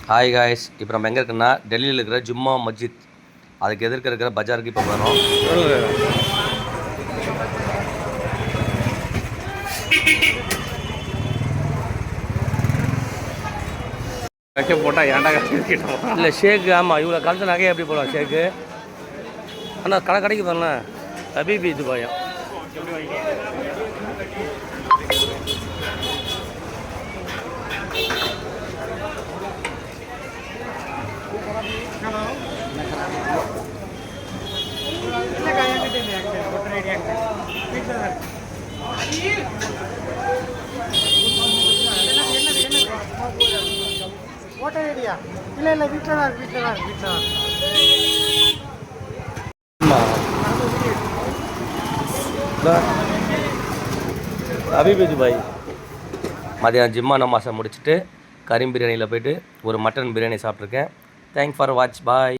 Hi guys, இப்போ நம்ம எங்கே இருக்குன்னா டெல்லியில் இருக்கிற ஜும்மா மஸ்ஜித் அதுக்கு எதிர்க்க இருக்கிற பஜாருக்கு இப்போ வரோம். போட்டால் ஏன்டா இல்லை ஷேக்கு, ஆமாம் இவ்வளோ காலத்தில் நகையை எப்படி போடலாம் ஷேக்கு. ஆனால் கடைக்கு போகலாம் ஹபீபி இது பயம். இல்லை வீட்டில் தான் ஹபீபி துபாய். மதியானம் ஜிம்மா நமாஸை முடிச்சுட்டு கரீம் பிரியாணியில் போய்ட்டு ஒரு மட்டன் பிரியாணி சாப்பிட்ருக்கேன். Thanks for watch, bye.